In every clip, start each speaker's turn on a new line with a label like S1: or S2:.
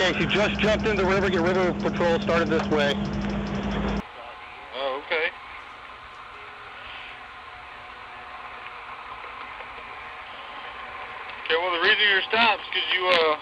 S1: Okay, she just jumped in the river. Get river patrol started this way.
S2: Oh, okay. Okay, well, the reason you're stopped is because you,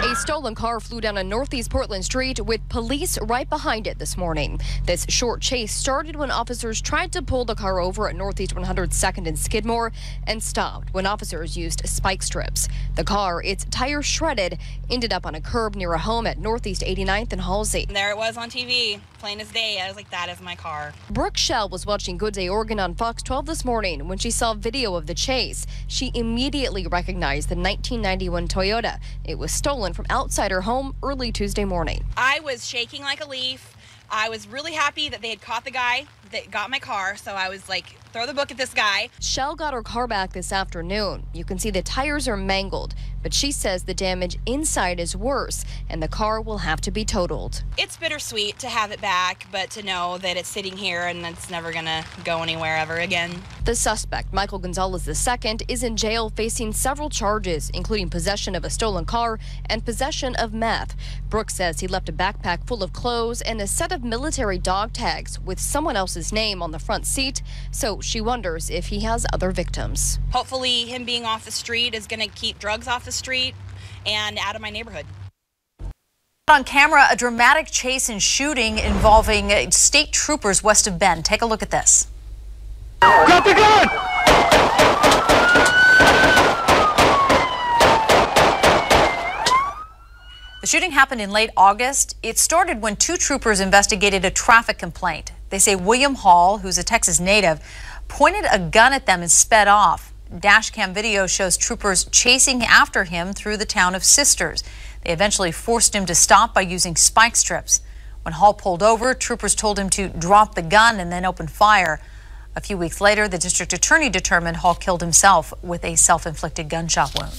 S3: A stolen car flew down a Northeast Portland street with police right behind it this morning. This short chase started when officers tried to pull the car over at Northeast 102nd and Skidmore and stopped when officers used spike strips. The car, its tires shredded, ended up on a curb near a home at Northeast 89th and Halsey.
S4: There it was on TV, plain as day. I was like, that is my car.
S3: Brooke Shell was watching Good Day Oregon on Fox 12 this morning when she saw video of the chase. She immediately recognized the 1991 Toyota. It was stolen from outside her home early Tuesday morning.
S4: I was shaking like a leaf. I was really happy that they had caught the guy that got my car, so I was like, throw the book at this guy.
S3: Shell got her car back this afternoon. You can see the tires are mangled, but she says the damage inside is worse and the car will have to be totaled.
S4: It's bittersweet to have it back, but to know that it's sitting here and it's never gonna go anywhere ever again.
S3: The suspect, Michael Gonzalez II, is in jail facing several charges, including possession of a stolen car and possession of meth. Brooks says he left a backpack full of clothes and a set of military dog tags with someone else's name on the front seat, so she wonders if he has other victims.
S4: Hopefully him being off the street is gonna keep drugs off the street and out of my neighborhood.
S5: On camera, a dramatic chase and shooting involving state troopers west of Bend. Take a look at this.
S1: Drop the gun!
S5: The shooting happened in late August. It started when two troopers investigated a traffic complaint. They say William Hall, who's a Texas native, pointed a gun at them and sped off. Dashcam video shows troopers chasing after him through the town of Sisters. They eventually forced him to stop by using spike strips. When Hall pulled over, troopers told him to drop the gun and then open fire. A few weeks later, the district attorney determined Hall killed himself with a self-inflicted gunshot wound.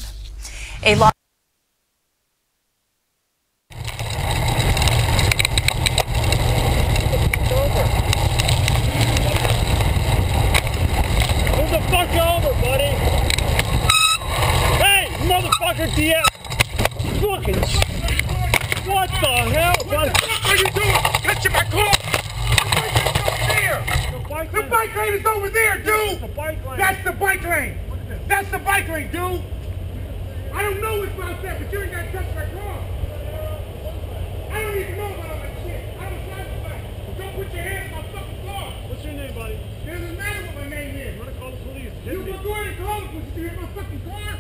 S6: What the hell? What the fuck are you doing? Catch my car! The bike lane is over there, dude! That's the bike lane! That's the bike lane, dude! I don't know what's about that, but you ain't gotta touch my car! I don't even know about all that shit! I don't drive the bike! Don't put your hand in my fucking car! What's your name, buddy? It doesn't matter what my name is! I'm gonna call the police. You can go ahead and call the police. Did you hit my fucking car?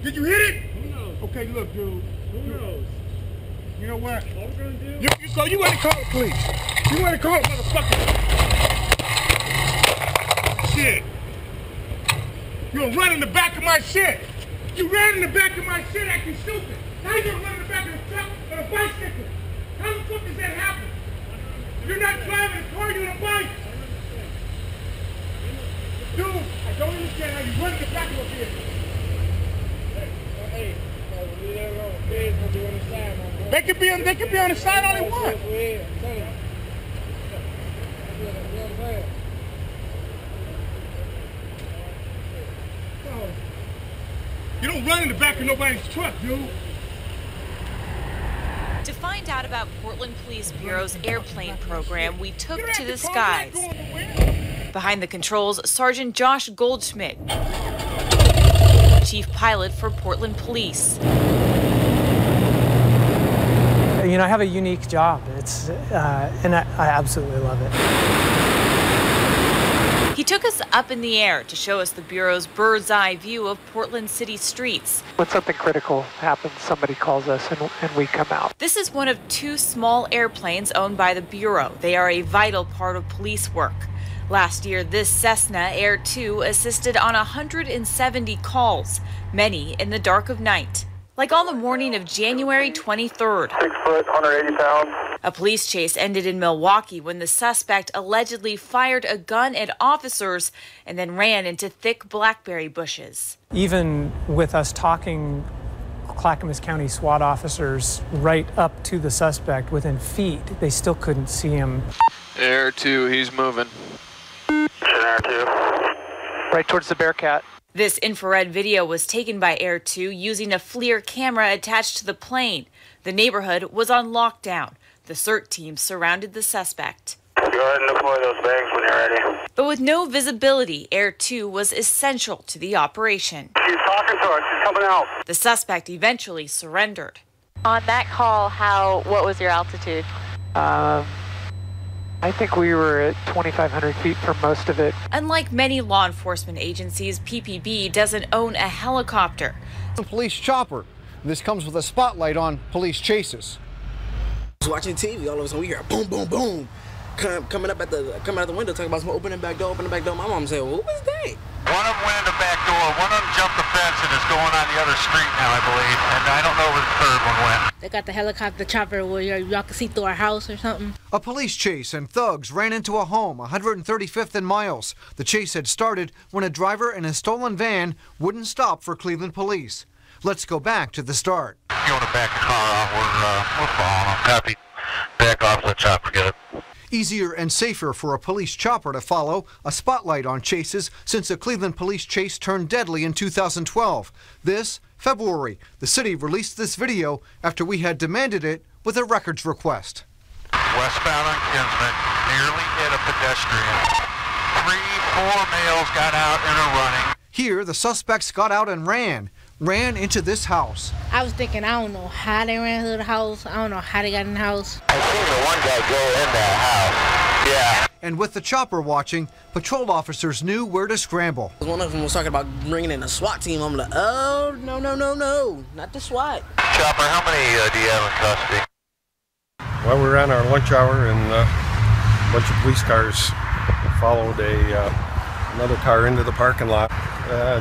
S6: Did you hit it? Who knows? Okay, look, dude. Who knows? You know what? What we're gonna do? So you want to call the police? You want to call the motherfucker? Shit! You gonna run in the back of my shit? You ran in the back of my shit acting stupid. How you gonna run in the back of the truck on a bicycle? How the fuck does that happen? You're not driving a car, you're on a bike. Dude, I don't understand how you run in the back of a vehicle. Hey, leave that alone. They can be on the side all they want. You don't run in the back of nobody's truck, dude.
S7: To find out about Portland Police Bureau's airplane program, we took to the skies. Behind the controls, Sergeant Josh Goldschmidt, Chief Pilot for Portland Police.
S8: You know, I have a unique job. And I absolutely love it.
S7: He took us up in the air to show us the Bureau's bird's eye view of Portland city streets.
S8: When something critical happens, somebody calls us and we come out.
S7: This is one of two small airplanes owned by the Bureau. They are a vital part of police work. Last year, this Cessna Air 2 assisted on 170 calls, many in the dark of night. Like on the morning of January 23rd.
S2: 6 foot, 180 pounds.
S7: A police chase ended in Milwaukee when the suspect allegedly fired a gun at officers and then ran into thick blackberry bushes.
S8: Even with us talking Clackamas County SWAT officers right up to the suspect within feet, they still couldn't see him.
S2: Air 2, he's moving.
S1: Air 2.
S8: Right towards the Bearcat.
S7: This infrared video was taken by Air 2 using a FLIR camera attached to the plane. The neighborhood was on lockdown. The CERT team surrounded the suspect.
S1: Go ahead and deploy those bags when you're ready.
S7: But with no visibility, Air 2 was essential to the operation.
S1: She's talking to us. She's coming out.
S7: The suspect eventually surrendered.
S9: On that call, what was your altitude?
S8: I think we were at 2,500 feet for most of it.
S7: Unlike many law enforcement agencies, PPB doesn't own a helicopter.
S10: A police chopper. This comes with a spotlight on police chases.
S11: I was watching TV, all of a sudden we hear a boom, boom, boom. Coming out the window, talking about some opening back door. My mom said, well, what was that?
S2: One of them went in the back door, one of them jumped the fence and is going on the other street now, I believe. And I don't know where the third one went.
S12: They got the helicopter chopper where y'all can see through our house or something.
S10: A police chase and thugs ran into a home, 135th and Miles. The chase had started when a driver in a stolen van wouldn't stop for Cleveland police. Let's go back to the start.
S2: You want to back the car off? We're following them. Copy. Back off the chopper, get it.
S10: Easier and safer for a police chopper to follow, a spotlight on chases since a Cleveland police chase turned deadly in 2012. This February, the city released this video after we had demanded it with a records request.
S2: Westbound on Kinsman, nearly hit a pedestrian. 4 males got out and are running.
S10: Here, the suspects got out and ran into this house.
S12: I was thinking, I don't know how they ran to the house. I don't know how they got in the house.
S2: I seen the one guy go in that house. Yeah.
S10: And with the chopper watching, patrol officers knew where to scramble.
S11: One of them was talking about bringing in a SWAT team. I'm like, oh, no, not the SWAT.
S2: Chopper, how many do you have in custody?
S13: Well, we were on our lunch hour and a bunch of police cars followed another car into the parking lot.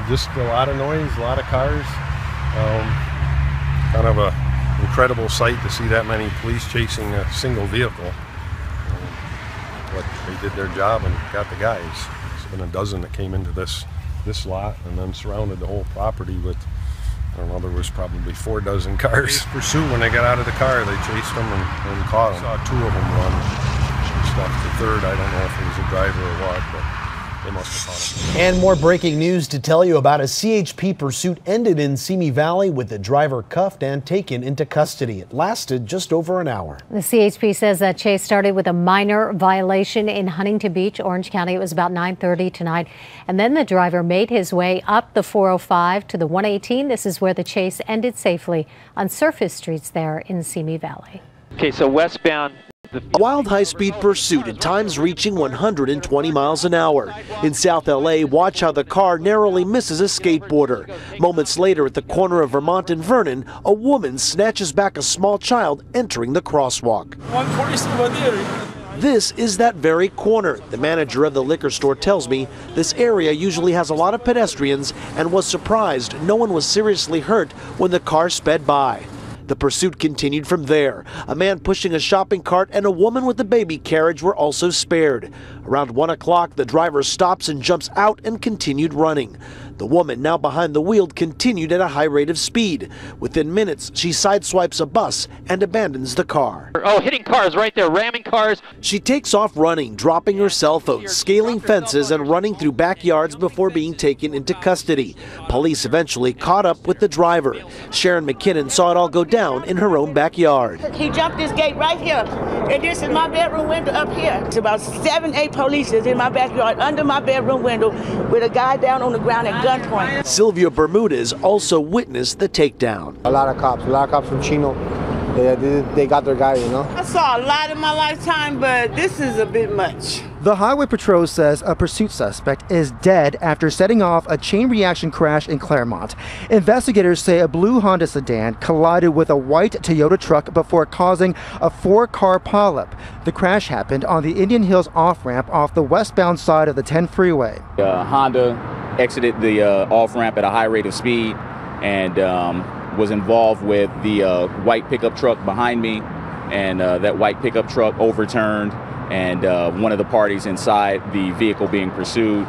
S13: Just a lot of noise, a lot of cars. Kind of an incredible sight to see that many police chasing a single vehicle. But they did their job and got the guys. It's been a dozen that came into this lot and then surrounded the whole property with, I don't know, there was probably 4 dozen cars. Pursuit, when they got out of the car, they chased them and caught them. I saw 2 of them run and stuff. The third, I don't know if it was a driver or what, but they must have caught him.
S14: And more breaking news to tell you about. A CHP pursuit ended in Simi Valley with the driver cuffed and taken into custody. It lasted just over an hour.
S15: The CHP says that chase started with a minor violation in Huntington Beach, Orange County. It was about 9:30 tonight. And then the driver made his way up the 405 to the 118. This is where the chase ended safely on surface streets there in Simi Valley.
S16: Okay, so westbound.
S14: A wild high-speed pursuit at times reaching 120 miles an hour. In South LA, watch how the car narrowly misses a skateboarder. Moments later at the corner of Vermont and Vernon, a woman snatches back a small child entering the crosswalk. This is that very corner. The manager of the liquor store tells me this area usually has a lot of pedestrians and was surprised no one was seriously hurt when the car sped by. The pursuit continued from there. A man pushing a shopping cart and a woman with a baby carriage were also spared. Around 1 o'clock, the driver stops and jumps out and continued running. The woman, now behind the wheel, continued at a high rate of speed. Within minutes, she sideswipes a bus and abandons the car.
S16: Oh, hitting cars right there, ramming cars.
S14: She takes off running, dropping her cell phone, scaling fences, and running through backyards before being taken into custody. Police eventually caught up with the driver. Sharon McKinnon saw it all go down in her own backyard.
S17: He jumped this gate right here, and this is my bedroom window up here. It's about 7, 8 police in my backyard, under my bedroom window, with a guy down on the ground at gunpoint.
S14: Sylvia Bermudez also witnessed the takedown.
S18: A lot of cops from Chino. They got their guy, you know.
S17: I saw a lot in my lifetime, but this is a bit much.
S19: The Highway Patrol says a pursuit suspect is dead after setting off a chain reaction crash in Claremont. Investigators say a blue Honda sedan collided with a white Toyota truck before causing a 4-car pileup. The crash happened on the Indian Hills off-ramp off the westbound side of the 10 freeway.
S20: Honda exited the off-ramp at a high rate of speed and was involved with the white pickup truck behind me. and that white pickup truck overturned, and one of the parties inside the vehicle being pursued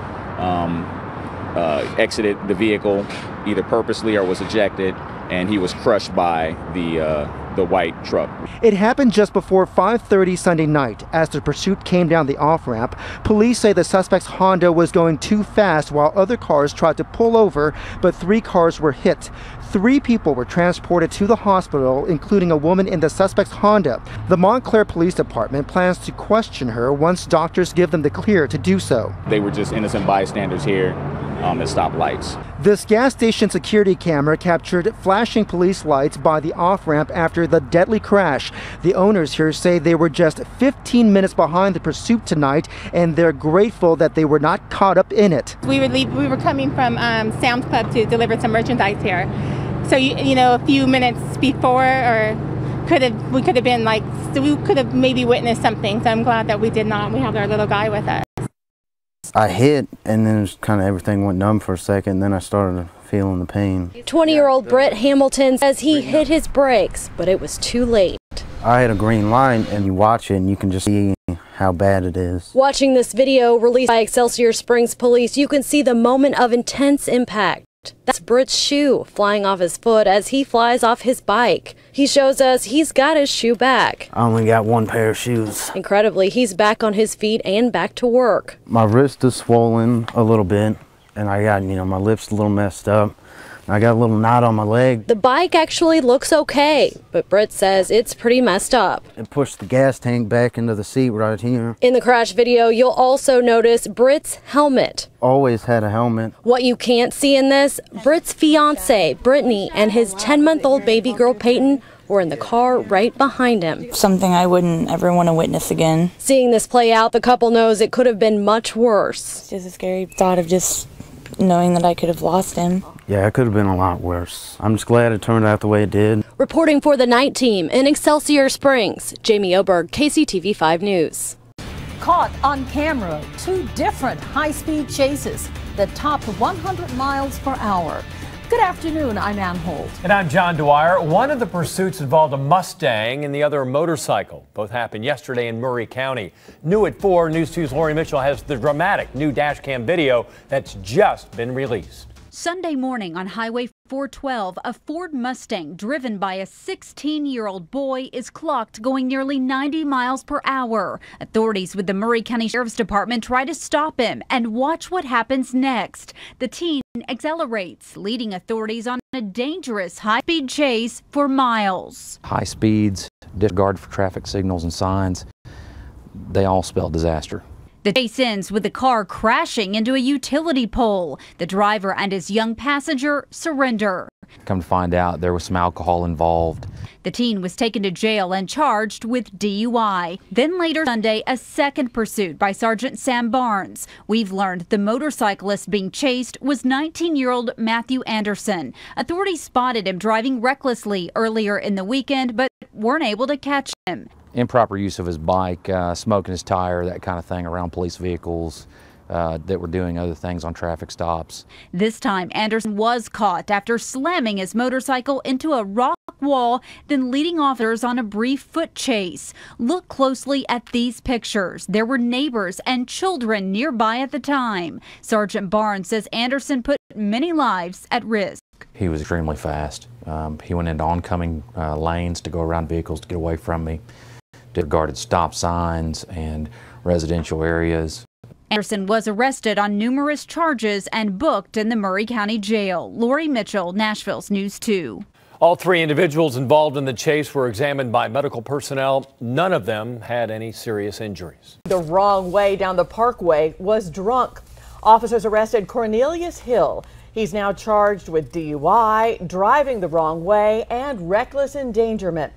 S20: exited the vehicle either purposely or was ejected, and he was crushed by the white truck.
S19: It happened just before 5:30 Sunday night. As the pursuit came down the off-ramp, police say the suspect's Honda was going too fast while other cars tried to pull over, but 3 cars were hit. 3 people were transported to the hospital, including a woman in the suspect's Honda. The Montclair Police Department plans to question her once doctors give them the clear to do so.
S20: They were just innocent bystanders here at stoplights.
S19: This gas station security camera captured flashing police lights by the off-ramp after the deadly crash. The owners here say they were just 15 minutes behind the pursuit tonight, and they're grateful that they were not caught up in it.
S21: We were coming from Sam's Club to deliver some merchandise here. So, you know, a few minutes before, or we could have maybe witnessed something. So I'm glad that we did not. We have our little guy with us.
S22: I hit, and then just kind of everything went numb for a second, and then I started feeling the pain.
S23: 20-year-old Britt Hamilton says he hit his brakes, but it was too late.
S22: I had a green light, and you watch it, and you can just see how bad it is.
S23: Watching this video released by Excelsior Springs Police, you can see the moment of intense impact. That's Britt's shoe flying off his foot as he flies off his bike. He shows us he's got his shoe back.
S22: I only got 1 pair of shoes.
S23: Incredibly, he's back on his feet and back to work.
S22: My wrist is swollen a little bit, and I got, my lips a little messed up. I got a little knot on my leg.
S23: The bike actually looks okay, but Britt says it's pretty messed up.
S22: It pushed the gas tank back into the seat right here.
S23: In the crash video, you'll also notice Britt's helmet.
S22: Always had a helmet.
S23: What you can't see in this, Britt's fiance, Brittany, and his 10-month-old baby girl, Peyton, were in the car right behind him.
S24: Something I wouldn't ever want to witness again.
S23: Seeing this play out, the couple knows it could have been much worse.
S24: It's just a scary thought of just knowing that I could have lost him.
S22: Yeah, it could have been a lot worse. I'm just glad it turned out the way it did.
S23: Reporting for the night team in Excelsior Springs, Jamie Oberg, KCTV 5 News.
S25: Caught on camera, 2 different high-speed chases that topped 100 miles per hour. Good afternoon, I'm Ann Holt.
S26: And I'm John Dwyer. One of the pursuits involved a Mustang and the other a motorcycle. Both happened yesterday in Murray County. New at 4, News 2's Lori Mitchell has the dramatic new dash cam video that's just been released.
S27: Sunday morning on Highway 412, a Ford Mustang driven by a 16-year-old boy is clocked going nearly 90 miles per hour. Authorities with the Murray County Sheriff's Department try to stop him and watch what happens next. The teen accelerates, leading authorities on a dangerous high-speed chase for miles.
S28: High speeds, disregard for traffic signals and signs, they all spell disaster.
S27: The chase ends with the car crashing into a utility pole. The driver and his young passenger surrender.
S28: Come to find out, there was some alcohol involved.
S27: The teen was taken to jail and charged with DUI. Then later Sunday, a second pursuit by Sergeant Sam Barnes. We've learned the motorcyclist being chased was 19-year-old Matthew Anderson. Authorities spotted him driving recklessly earlier in the weekend, but weren't able to catch him.
S28: Improper use of his bike, smoking his tire, that kind of thing around police vehicles that were doing other things on traffic stops.
S27: This time, Anderson was caught after slamming his motorcycle into a rock wall, then leading officers on a brief foot chase. Look closely at these pictures. There were neighbors and children nearby at the time. Sergeant Barnes says Anderson put many lives at risk.
S28: He was extremely fast. He went into oncoming lanes to go around vehicles to get away from me. Disregarded stop signs and residential areas.
S27: Anderson was arrested on numerous charges and booked in the Murray County Jail. Lori Mitchell, Nashville's News 2.
S26: All 3 individuals involved in the chase were examined by medical personnel. None of them had any serious injuries.
S29: The wrong way down the parkway was drunk. Officers arrested Cornelius Hill. He's now charged with DUI, driving the wrong way, and reckless endangerment.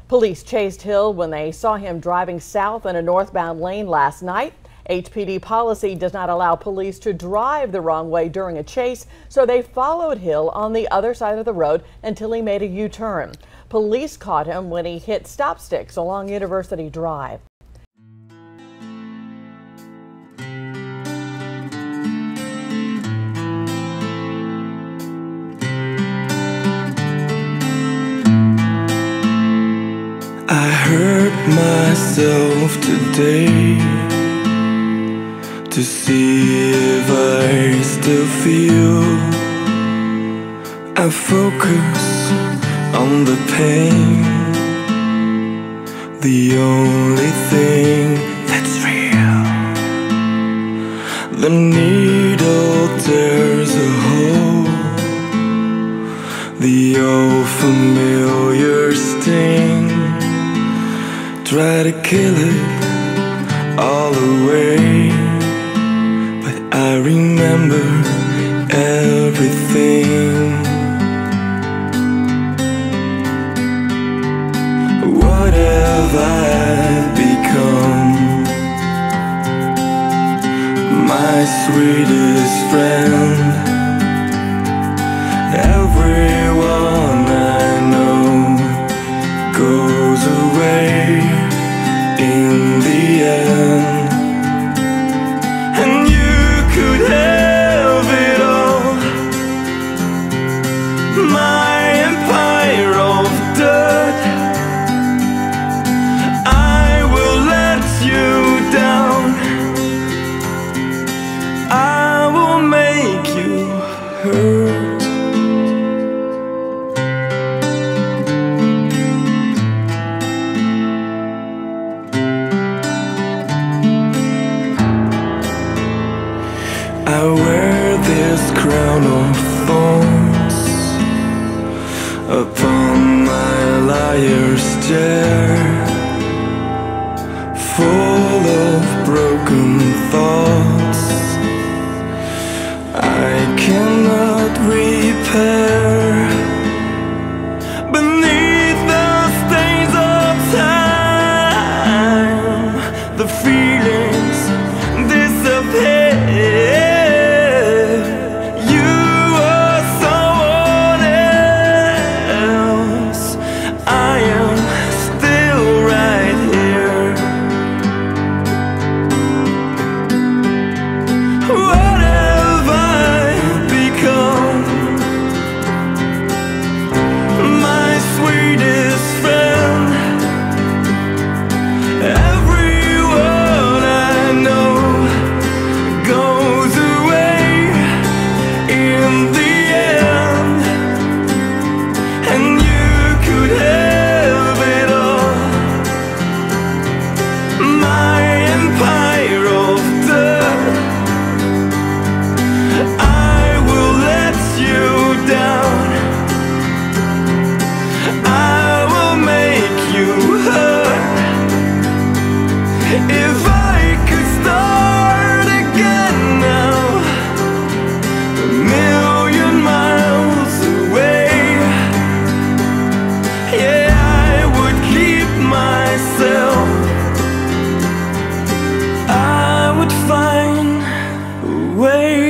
S29: Police chased Hill when they saw him driving south in a northbound lane last night. HPD policy does not allow police to drive the wrong way during a chase, so they followed Hill on the other side of the road until he made a U-turn. Police caught him when he hit stop sticks along University Drive.
S30: I heard
S1: myself today to see if I still feel. I focus on the pain, the only thing that's real. The needle tears a hole, the old familiar sting. Try to kill it all away, but I remember everything. What have I become? My sweetest friend. Everyone I know goes away in the end, and you could have it all. My empire of dirt, I will let you down. I will make you hurt. I wear this crown of thorns upon my liar's chair, full of broken thoughts I cannot repair. Beneath the stains of time, the feelings disappear. If I could start again now, a million miles away, yeah, I would keep myself. I would find a way.